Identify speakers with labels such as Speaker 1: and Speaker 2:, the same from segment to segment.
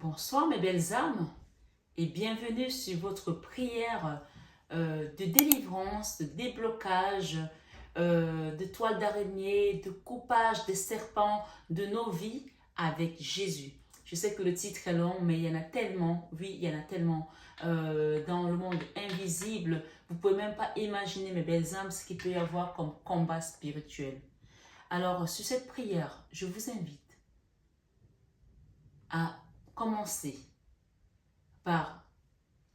Speaker 1: Bonsoir mes belles âmes et bienvenue sur votre prière de délivrance, de déblocage, de toile d'araignée, de coupage des serpents de nos vies avec Jésus. Je sais que le titre est long, mais il y en a tellement, oui, il y en a tellement dans le monde invisible. Vous ne pouvez même pas imaginer, mes belles âmes, ce qu'il peut y avoir comme combat spirituel. Alors, sur cette prière, je vous invite à commencer par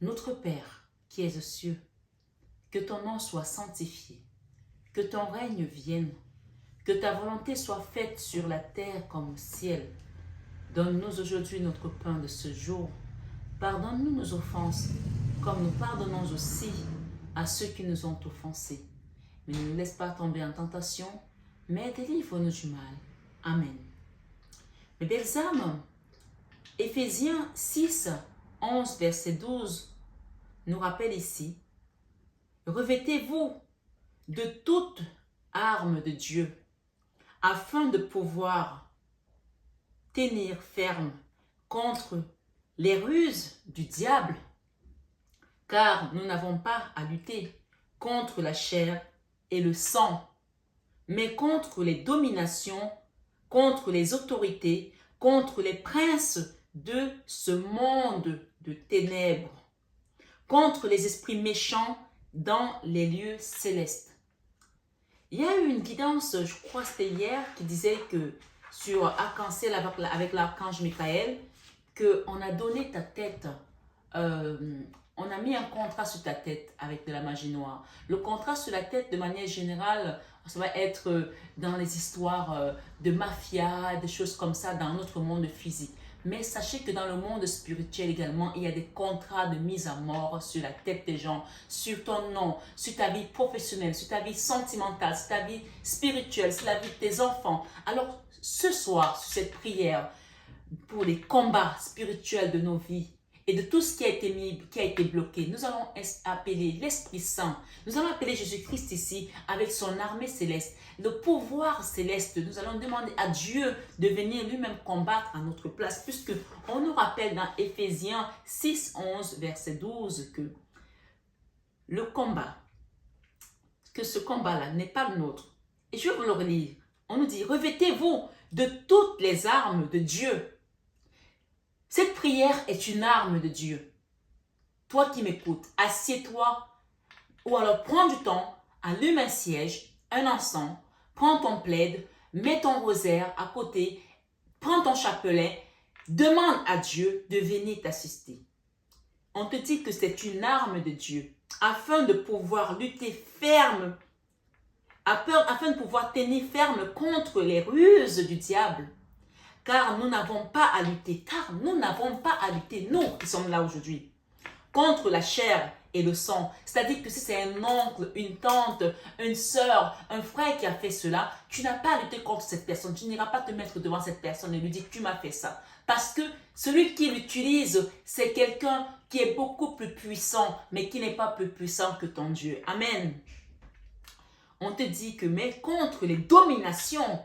Speaker 1: notre Père qui es aux cieux. Que ton nom soit sanctifié, que ton règne vienne, que ta volonté soit faite sur la terre comme au ciel. Donne-nous aujourd'hui notre pain de ce jour. Pardonne-nous nos offenses, comme nous pardonnons aussi à ceux qui nous ont offensés. Mais ne nous laisse pas tomber en tentation, mais délivre-nous du mal. Amen. Mes belles âmes, Éphésiens 6, 11, verset 12 nous rappelle ici: revêtez-vous de toute arme de Dieu, afin de pouvoir tenir ferme contre les ruses du diable, car nous n'avons pas à lutter contre la chair et le sang, mais contre les dominations, contre les autorités, contre les princes de ce monde de ténèbres, contre les esprits méchants dans les lieux célestes. Il y a eu une guidance, je crois que c'était hier, qui disait que sur Arc-en-Ciel avec l'archange Michael, qu'on a donné ta tête, on a mis un contrat sur ta tête avec de la magie noire. Le contrat sur la tête, de manière générale, ça va être dans les histoires de mafia, des choses comme ça, dans notre monde physique. Mais sachez que dans le monde spirituel également, il y a des contrats de mise à mort sur la tête des gens, sur ton nom, sur ta vie professionnelle, sur ta vie sentimentale, sur ta vie spirituelle, sur la vie de tes enfants. Alors, ce soir, sur cette prière, pour les combats spirituels de nos vies et de tout ce qui a été mis, qui a été bloqué, nous allons appeler l'Esprit Saint, nous allons appeler Jésus-Christ ici avec son armée céleste, le pouvoir céleste. Nous allons demander à Dieu de venir lui-même combattre à notre place, puisque on nous rappelle dans Éphésiens 6, 11, verset 12 que le combat, que ce combat-là n'est pas le nôtre. Et je vais vous le relire. On nous dit: revêtez-vous de toutes les armes de Dieu. Cette prière est une arme de Dieu. Toi qui m'écoutes, assieds-toi ou alors prends du temps, allume un siège, un encens, prends ton plaid, mets ton rosaire à côté, prends ton chapelet, demande à Dieu de venir t'assister. On te dit que c'est une arme de Dieu afin de pouvoir lutter ferme, afin de pouvoir tenir ferme contre les ruses du diable. Car nous n'avons pas à lutter, nous qui sommes là aujourd'hui, contre la chair et le sang. C'est-à-dire que si c'est un oncle, une tante, une sœur, un frère qui a fait cela, tu n'as pas à lutter contre cette personne. Tu n'iras pas te mettre devant cette personne et lui dire: tu m'as fait ça. Parce que celui qui l'utilise, c'est quelqu'un qui est beaucoup plus puissant, mais qui n'est pas plus puissant que ton Dieu. Amen. On te dit que, mais contre les dominations,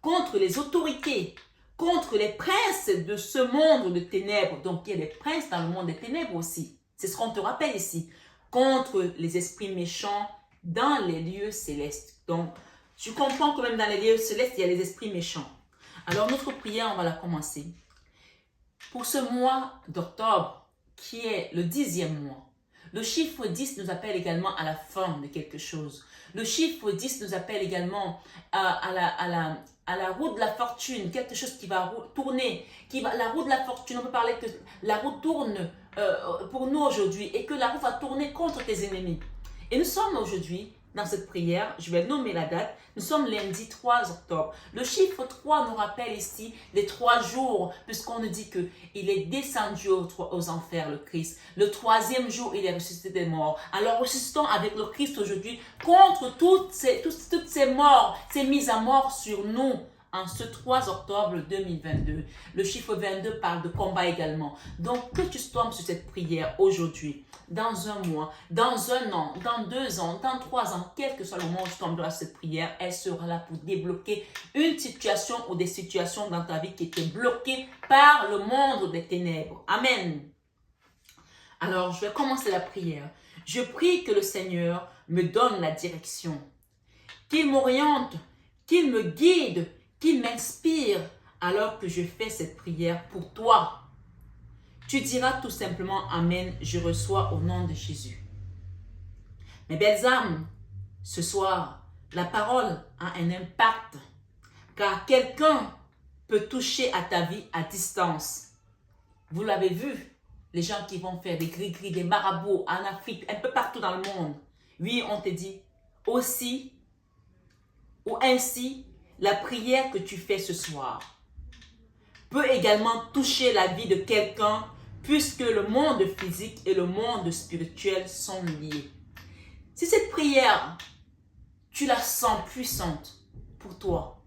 Speaker 1: contre les autorités, contre les princes de ce monde de ténèbres. Donc, il y a des princes dans le monde des ténèbres aussi. C'est ce qu'on te rappelle ici. Contre les esprits méchants dans les lieux célestes. Donc, tu comprends que même dans les lieux célestes, il y a les esprits méchants. Alors, notre prière, on va la commencer. Pour ce mois d'octobre, qui est le 10e mois, le chiffre 10 nous appelle également à la fin de quelque chose. Le chiffre 10 nous appelle également à la roue de la fortune, quelque chose qui va tourner, la roue de la fortune, on peut parler que la roue tourne pour nous aujourd'hui et que la roue va tourner contre tes ennemis. Et nous sommes aujourd'hui dans cette prière, je vais nommer la date, nous sommes lundi 3 octobre. Le chiffre 3 nous rappelle ici les 3 jours, puisqu'on nous dit qu'il est descendu aux enfers, le Christ. Le 3e jour, il est ressuscité des morts. Alors ressuscitons avec le Christ aujourd'hui contre toutes ces morts, ces mises à mort sur nous, en ce 3 octobre 2022. Le chiffre 22 parle de combat également. Donc, que tu tombes sur cette prière aujourd'hui, dans un mois, dans un an, dans 2 ans, dans 3 ans, quel que soit le moment où tu tomberas sur cette prière, elle sera là pour débloquer une situation ou des situations dans ta vie qui étaient bloquées par le monde des ténèbres. Amen. Alors, je vais commencer la prière. Je prie que le Seigneur me donne la direction, qu'il m'oriente, qu'il me guide, qu'il m'inspire alors que je fais cette prière pour toi. Tu diras tout simplement Amen, je reçois au nom de Jésus. Mes belles âmes, ce soir, la parole a un impact car quelqu'un peut toucher à ta vie à distance. Vous l'avez vu, les gens qui vont faire des gris-gris, des marabouts en Afrique, un peu partout dans le monde. Oui, on te dit aussi ou ainsi, la prière que tu fais ce soir peut également toucher la vie de quelqu'un puisque le monde physique et le monde spirituel sont liés. Si cette prière, tu la sens puissante pour toi,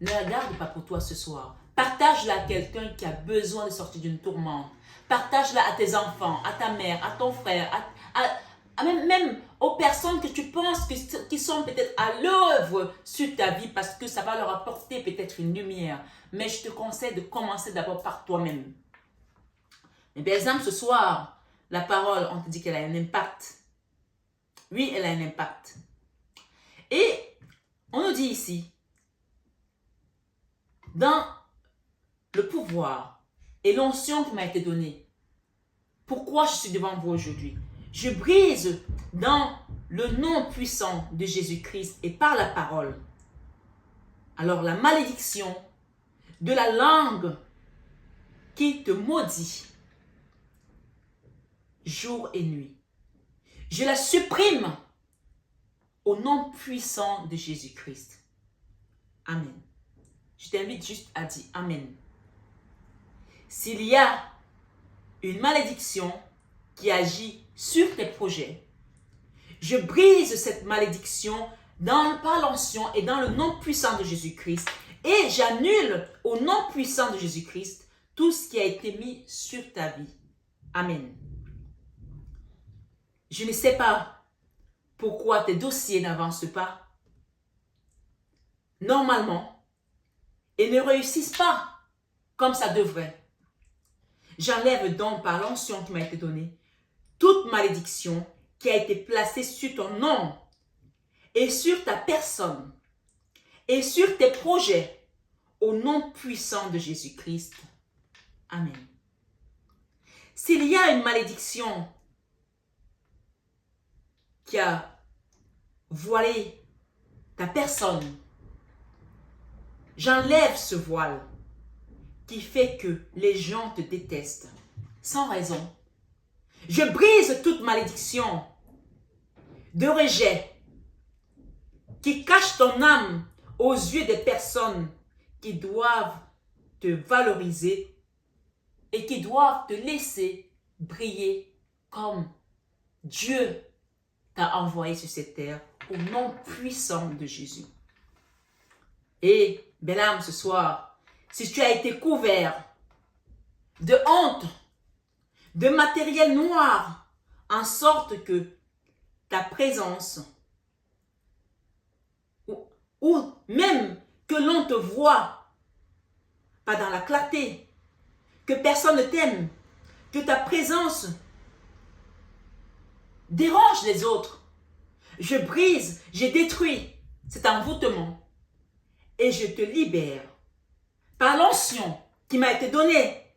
Speaker 1: ne la garde pas pour toi ce soir. Partage-la à quelqu'un qui a besoin de sortir d'une tourmente. Partage-la à tes enfants, à ta mère, à ton frère, même aux personnes que tu penses qui sont peut-être à l'œuvre sur ta vie parce que ça va leur apporter peut-être une lumière. Mais je te conseille de commencer d'abord par toi-même. Mais par exemple, ce soir, la parole, on te dit qu'elle a un impact. Oui, elle a un impact. Et on nous dit ici, dans le pouvoir et l'onction qui m'a été donnée, pourquoi je suis devant vous aujourd'hui? Je brise dans le nom puissant de Jésus-Christ et par la parole. Alors la malédiction de la langue qui te maudit jour et nuit. Je la supprime au nom puissant de Jésus-Christ. Amen. Je t'invite juste à dire Amen. S'il y a une malédiction qui agit sur tes projets, je brise cette malédiction par l'onction et dans le nom puissant de Jésus-Christ et j'annule au nom puissant de Jésus-Christ tout ce qui a été mis sur ta vie. Amen. Je ne sais pas pourquoi tes dossiers n'avancent pas normalement et ne réussissent pas comme ça devrait. J'enlève donc par l'onction qui m'a été donnée toute malédiction qui a été placée sur ton nom et sur ta personne et sur tes projets au nom puissant de Jésus-Christ. Amen. S'il y a une malédiction qui a voilé ta personne, j'enlève ce voile qui fait que les gens te détestent sans raison. Je brise toute malédiction de rejet qui cache ton âme aux yeux des personnes qui doivent te valoriser et qui doivent te laisser briller comme Dieu t'a envoyé sur cette terre au nom puissant de Jésus. Et, belle âme, ce soir, si tu as été couvert de honte, de matériel noir, en sorte que ta présence, ou même que l'on te voit pas dans la clarté, que personne ne t'aime, que ta présence dérange les autres. Je brise, je détruis cet envoûtement et je te libère par l'onction qui m'a été donnée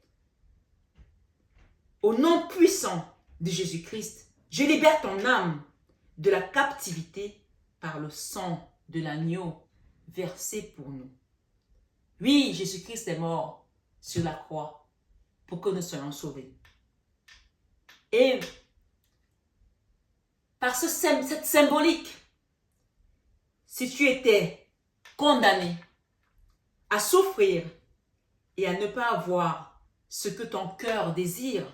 Speaker 1: au nom puissant de Jésus-Christ. Je libère ton âme de la captivité par le sang de l'agneau versé pour nous. Oui, Jésus-Christ est mort sur la croix pour que nous soyons sauvés. Et par cette symbolique, si tu étais condamné à souffrir et à ne pas avoir ce que ton cœur désire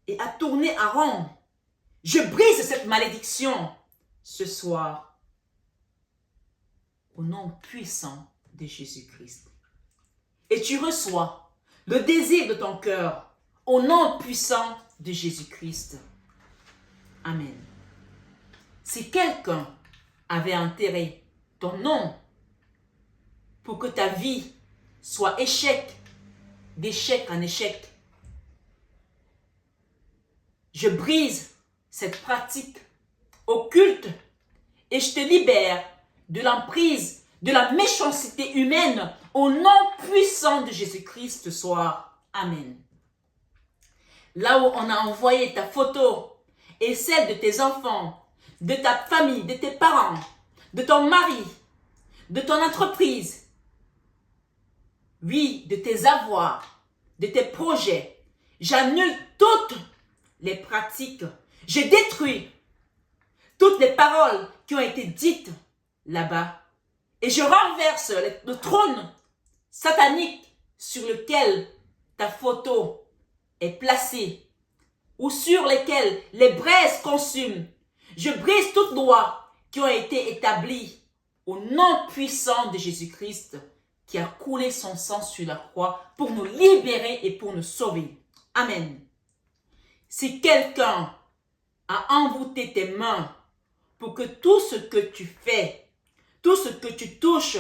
Speaker 1: et à tourner à rond, je brise cette malédiction ce soir au nom puissant de Jésus-Christ. Et tu reçois le désir de ton cœur au nom puissant de Jésus-Christ. Amen. Si quelqu'un avait enterré ton nom pour que ta vie soit d'échec en échec, je brise cette pratique occulte et je te libère de l'emprise, de la méchanceté humaine au nom puissant de Jésus-Christ ce soir. Amen. Là où on a envoyé ta photo et celle de tes enfants, de ta famille, de tes parents, de ton mari, de ton entreprise, oui, de tes avoirs, de tes projets, j'annule toutes les pratiques, je détruis toutes les paroles qui ont été dites là-bas et je renverse le trône satanique sur lequel ta photo est placée ou sur lesquels les braises consument. Je brise toutes lois qui ont été établies au nom puissant de Jésus-Christ qui a coulé son sang sur la croix pour nous libérer et pour nous sauver. Amen. Si quelqu'un a envoûté tes mains pour que tout ce que tu fais, tout ce que tu touches,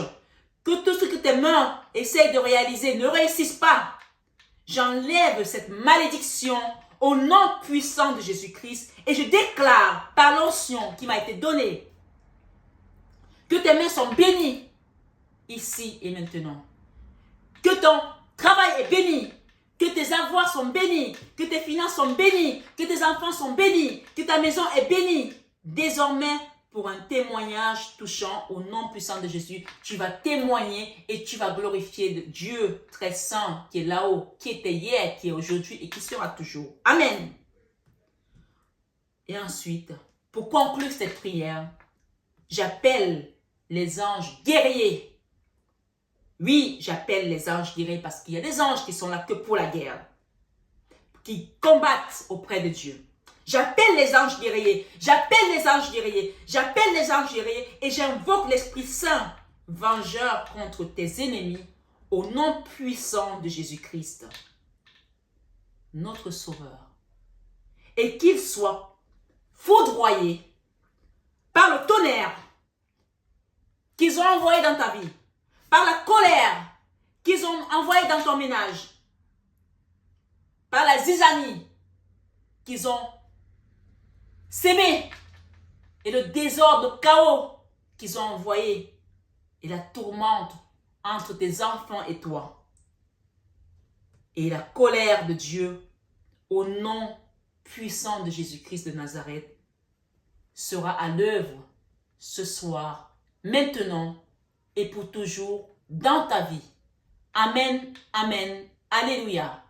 Speaker 1: que tout ce que tes mains essayent de réaliser ne réussisse pas, j'enlève cette malédiction au nom puissant de Jésus-Christ et je déclare par l'onction qui m'a été donnée que tes mains sont bénies ici et maintenant. Que ton travail est béni, que tes avoirs sont bénis, que tes finances sont bénies, que tes enfants sont bénis, que ta maison est bénie. Désormais, pour un témoignage touchant au nom puissant de Jésus, tu vas témoigner et tu vas glorifier de Dieu très saint qui est là-haut, qui était hier, qui est aujourd'hui et qui sera toujours. Amen. Et ensuite, pour conclure cette prière, j'appelle les anges guerriers. Oui, j'appelle les anges guerriers parce qu'il y a des anges qui sont là que pour la guerre, qui combattent auprès de Dieu. J'appelle les anges guerriers, j'appelle les anges guerriers, j'appelle les anges guerriers et j'invoque l'Esprit Saint, vengeur contre tes ennemis, au nom puissant de Jésus-Christ, notre Sauveur. Et qu'ils soient foudroyés par le tonnerre qu'ils ont envoyé dans ta vie, par la colère qu'ils ont envoyée dans ton ménage, par la zizanie qu'ils ont sémé et le désordre, le chaos qu'ils ont envoyé et la tourmente entre tes enfants et toi. Et la colère de Dieu au nom puissant de Jésus-Christ de Nazareth sera à l'œuvre ce soir, maintenant et pour toujours dans ta vie. Amen, amen, alléluia.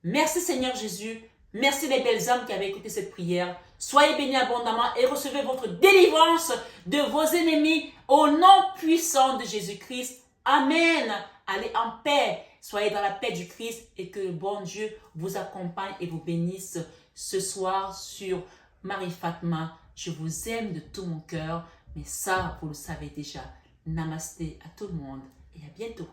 Speaker 1: Merci Seigneur Jésus. Merci les belles âmes qui avaient écouté cette prière. Soyez bénis abondamment et recevez votre délivrance de vos ennemis au nom puissant de Jésus-Christ. Amen. Allez en paix. Soyez dans la paix du Christ et que le bon Dieu vous accompagne et vous bénisse ce soir sur Marie Fatma. Je vous aime de tout mon cœur, mais ça, vous le savez déjà. Namasté à tout le monde et à bientôt.